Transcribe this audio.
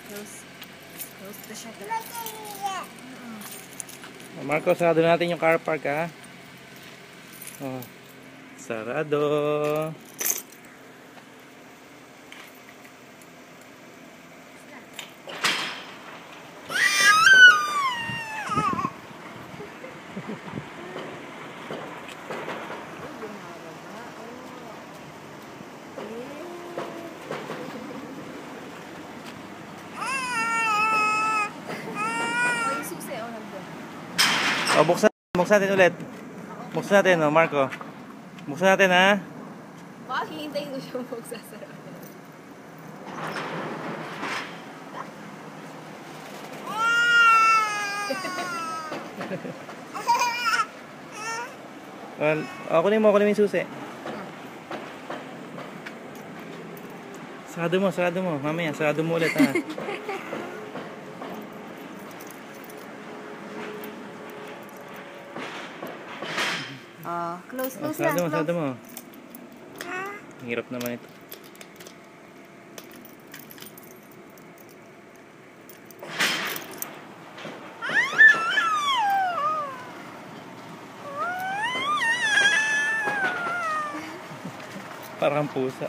Close. Close the shutter. Marco, sarado natin yung car park, ha? Oh, sarado. Oh, buksan natin ulit. Buksan natin, oh, Marco. Buksan natin, ha? Baka hihintayin ko siya magsasara. Kunin mo yung susi. Sarado mo. Mamaya, sarado mo ulit, ha? Close na. Sarado mo. Ang hirap naman ito. Parang pusa.